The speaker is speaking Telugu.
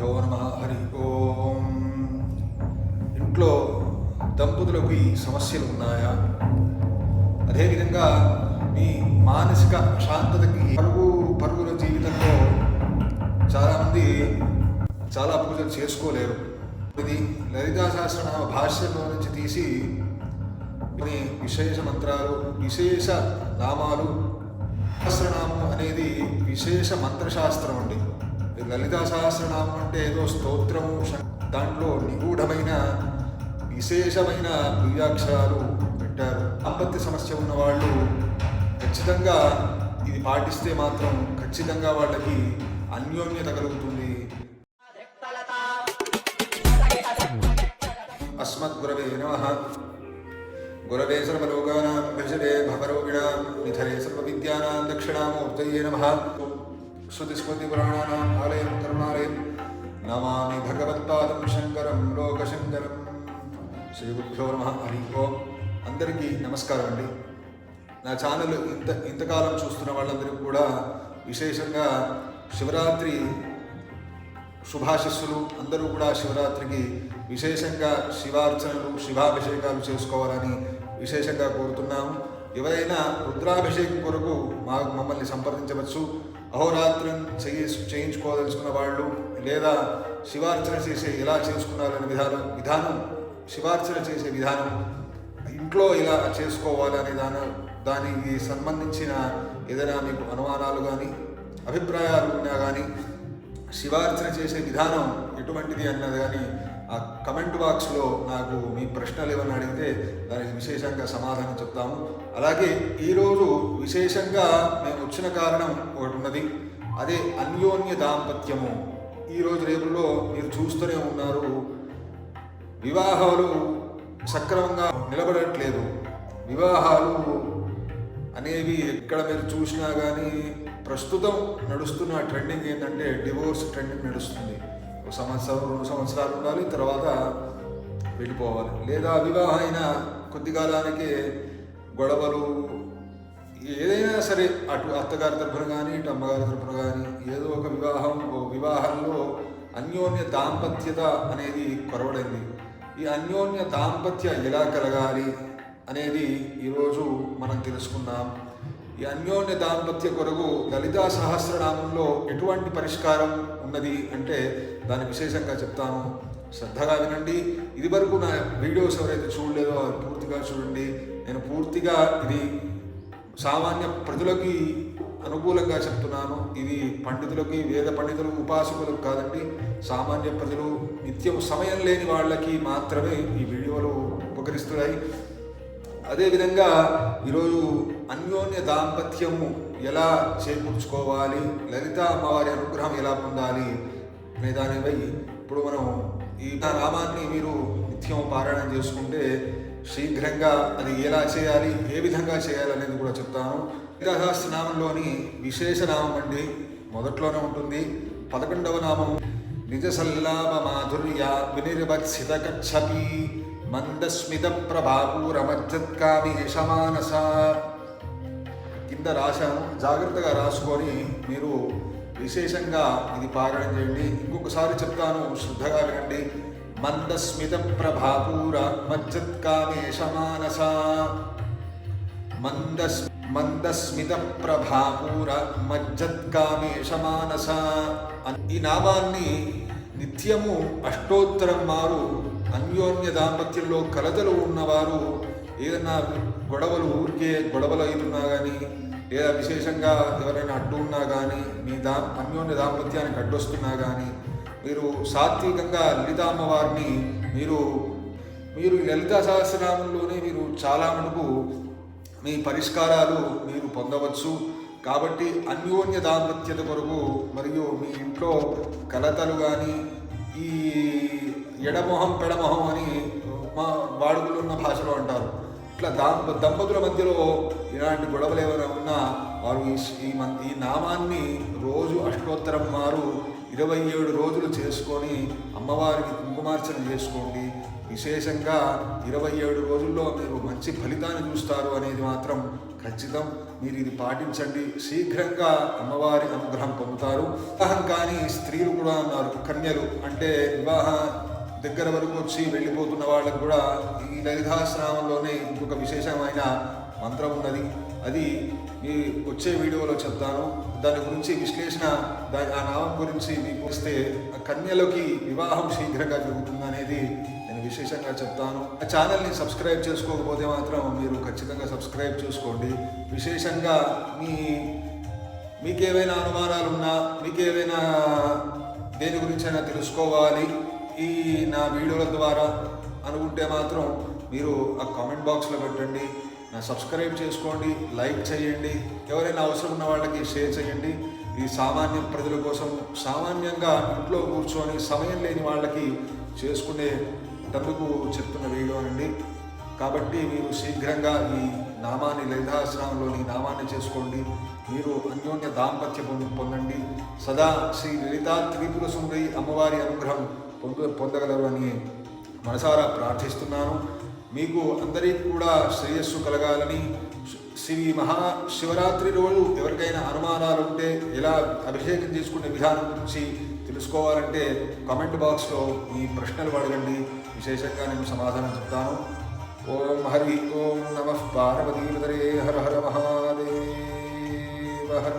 శ్రీగురుభ్యో నమః. హరి ఓం. ఇంట్లో దంపతులకు ఈ సమస్యలు ఉన్నాయా? అదేవిధంగా మీ మానసిక శాంతతకి పరుగుల జీవితంలో చాలామంది చాలా పూజలు చేసుకోలేరు. ఇది లలితా సహస్రనామ భాష్యంలో నుంచి తీసి కొన్ని విశేష మంత్రాలు, విశేష నామాలు. సహస్రనామం అనేది విశేష మంత్రశాస్త్రం అండి. లలితా సహస్రనామం అంటే ఏదో స్తోత్రము, దాంట్లో నిగూఢమైన విశేషమైన బీజాక్షరాలు పెట్టారు. దాంపత్య సమస్య ఉన్న వాళ్ళు ఖచ్చితంగా ఇది పాటిస్తే మాత్రం ఖచ్చితంగా వాళ్ళకి అన్యోన్యత కలుగుతుంది. అస్మద్గురవే నమః. గురవే సర్వలోకానాం భజరే భవరోగిణాం నిధరే సర్వవిద్యానాం దక్షిణామూర్తయే నమః. శృతిస్మృతిపురాణానాం ఆలయం కరుణాలయం నమామి భగవత్పాదం శంకరం లోకశంకరం. శ్రీగురుభ్యో నమః. హరి ఓం. అందరికీ నమస్కారం అండి. నా ఛానల్ ఇంతకాలం చూస్తున్న వాళ్ళందరికీ కూడా విశేషంగా శివరాత్రి శుభాశిస్సులు. అందరూ కూడా శివరాత్రికి విశేషంగా శివార్చనలు, శివాభిషేకాలు చేసుకోవాలని విశేషంగా కోరుతున్నాము. ఎవరైనా రుద్రాభిషేకం కొరకు మమ్మల్ని సంప్రదించవచ్చు. అహోరాత్రం చేయించుకోదలుచుకున్న వాళ్ళు, లేదా శివార్చన ఎలా చేసుకున్నారనే విధానం, శివార్చన చేసే విధానం, ఇంట్లో ఇలా చేసుకోవాలనే దానికి సంబంధించిన ఏదైనా మీకు అనుమానాలు కానీ అభిప్రాయాలు ఉన్నా కానీ, శివార్చన చేసే విధానం ఎటువంటిది అన్నది కానీ ఆ కమెంట్ బాక్స్లో నాకు మీ ప్రశ్నలు ఏమన్నా అడిగితే దానికి విశేషంగా సమాధానం చెప్తాము. అలాగే ఈరోజు విశేషంగా మేము వచ్చిన కారణం ఒకటి ఉన్నది. అదే అన్యోన్య దాంపత్యము. ఈరోజు రేపుల్లో మీరు చూస్తూనే ఉన్నారు, వివాహాలు సక్రమంగా నిలబడట్లేదు. వివాహాలు అనేవి ఎక్కడ మీరు చూసినా కానీ ప్రస్తుతం నడుస్తున్న ట్రెండింగ్ ఏంటంటే డివోర్స్ ట్రెండింగ్ నడుస్తుంది. ఒక సంవత్సరం 2 సంవత్సరాలు ఉండాలి, తర్వాత వెళ్ళిపోవాలి. లేదా వివాహం అయిన కొద్ది కాలానికే గొడవలు, ఏదైనా సరే అటు అత్తగారి తరఫున కానీ ఇటు అమ్మగారి తరఫున కానీ ఏదో ఒక వివాహంలో అన్యోన్య దాంపత్యత అనేది కొరవడైంది. ఈ అన్యోన్య దాంపత్య ఎలా కలగాలి అనేది ఈరోజు మనం తెలుసుకుందాం. ఈ అన్యోన్య దాంపత్య కొరకు లలితా సహస్రనామంలో ఎటువంటి పరిష్కారం ఉన్నది అంటే దాన్ని విశేషంగా చెప్తాను. శ్రద్ధగా వినండి. ఇది వరకు నా వీడియోస్ ఎవరైతే చూడలేదో అది పూర్తిగా చూడండి. నేను పూర్తిగా ఇది సామాన్య ప్రజలకి అనుకూలంగా చెప్తున్నాను. ఇది పండితులకి, వేద పండితులు, ఉపాసకులకు కాదండి. సామాన్య ప్రజలు, నిత్యం సమయం లేని వాళ్ళకి మాత్రమే ఈ వీడియోలు ఉపకరిస్తున్నాయి. అదేవిధంగా ఈరోజు అన్యోన్య దాంపత్యము ఎలా చేకూర్చుకోవాలి, లలిత అమ్మవారి అనుగ్రహం ఎలా పొందాలి అనే దానిపై ఇప్పుడు మనం ఈ నామాన్ని మీరు నిత్యం పారాయణం చేసుకుంటే శీఘ్రంగా అది ఎలా చేయాలి, ఏ విధంగా చేయాలి అనేది కూడా చెప్తాను. లలితా సహస్రనామంలోని విశేష నామం అండి, మొదట్లోనే ఉంటుంది. 11వ నామం నిజ సల్లాభ మాధుర్య వినిర్వత్సిత కచ్చపి మందస్మిత ప్రభాపూరమజ్జత్కామి యశమానస. కింద రాశాను, జాగ్రత్తగా రాసుకొని మీరు విశేషంగా ఇది పారాయణం చేయండి. ఇంకొకసారి చెప్తాను, శ్రద్ధగా వినండి. మందస్మిత ప్రభాపూర మజ్జత్కామి యశమానస. మందస్మిత ప్రభాపూర మజ్జత్కామి యశమానస. ఈ నామాన్ని నిత్యము అష్టోత్తరం మారు అన్యోన్య దాంపత్యంలో కలతలు ఉన్నవారు, ఏదన్నా గొడవలు అవుతున్నా కానీ, లేదా విశేషంగా ఎవరైనా అడ్డు ఉన్నా కానీ, మీ అన్యోన్య దాంపత్యానికి అడ్డొస్తున్నా కానీ, మీరు సాత్వికంగా లలితా అమ్మవారిని మీరు లలితా సహస్రనామంలోనే మీరు చాలా మటుకు మీ పరిష్కారాలు మీరు పొందవచ్చు. కాబట్టి అన్యోన్య దాంపత్యత కొరకు మరియు మీ ఇంట్లో కలతలు కానీ, ఈ ఎడమొహం పెడమొహం అని మా వాడుకలు ఉన్న భాషలో అంటారు, ఇట్లా దంపతుల మధ్యలో ఇలాంటి గొడవలు ఏమైనా ఉన్నా వారు ఈ నామాన్ని రోజు అష్టోత్తరం మారు 27 రోజులు చేసుకొని అమ్మవారికి కుంకుమార్చన చేసుకోండి. విశేషంగా 27 రోజుల్లో మీరు మంచి ఫలితాన్ని చూస్తారు అనేది మాత్రం ఖచ్చితం. మీరు ఇది పాటించండి, శీఘ్రంగా అమ్మవారి అనుగ్రహం పొందుతారు. వివాహం కానీ స్త్రీలు కూడా ఉన్నారు, కన్యలు అంటే వివాహ దగ్గర వరకు వచ్చి వెళ్ళిపోతున్న వాళ్ళకు కూడా ఈ లలితాశ్రామంలోనే ఇంకొక విశేషమైన మంత్రం ఉన్నది. అది ఈ వచ్చే వీడియోలో చెప్తాను. దాని గురించి విశ్లేషణ, ఆ నామం గురించి మీకు వస్తే కన్యలకి వివాహం శీఘ్రంగా జరుగుతుంది అనేది నేను విశేషంగా చెప్తాను. ఆ ఛానల్ని సబ్స్క్రైబ్ చేసుకోకపోతే మాత్రం మీరు ఖచ్చితంగా సబ్స్క్రైబ్ చేసుకోండి. విశేషంగా మీకేమైనా అనుమానాలున్నా, మీకేమైనా దేని గురించైనా తెలుసుకోవాలి ఈ నా వీడియోల ద్వారా అనుకుంటే మాత్రం మీరు ఆ కామెంట్ బాక్స్లో పెట్టండి. నా సబ్స్క్రైబ్ చేసుకోండి, లైక్ చేయండి, ఎవరైనా అవసరం ఉన్న వాళ్ళకి షేర్ చేయండి. ఈ సామాన్య ప్రజల కోసం, సామాన్యంగా ఇంట్లో కూర్చొని సమయం లేని వాళ్ళకి చేసుకునేటందుకు చెప్తున్న వీడియో అండి. కాబట్టి మీరు శీఘ్రంగా ఈ నామాన్ని, లలితాశ్రామంలోని నామాన్ని చేసుకోండి. మీరు అన్యోన్య దాంపత్య పొందండి. సదా శ్రీ లలితా త్రిపుర సుందరి అమ్మవారి అనుగ్రహం పొందగలరు అని మనసారా ప్రార్థిస్తున్నాను. మీకు అందరికీ కూడా శ్రేయస్సు కలగాలని, శ్రీ మహాశివరాత్రి రోజు ఎవరికైనా అనుమానాలు ఉంటే, ఎలా అభిషేకం చేసుకునే విధానం గురించి తెలుసుకోవాలంటే కామెంట్ బాక్స్లో ఈ ప్రశ్నలు అడగండి. విశేషంగా నేను సమాధానం చెప్తాను. ఓం హరి ఓం నమః పార్వతీపతయే హర హర మహాదేవ హర.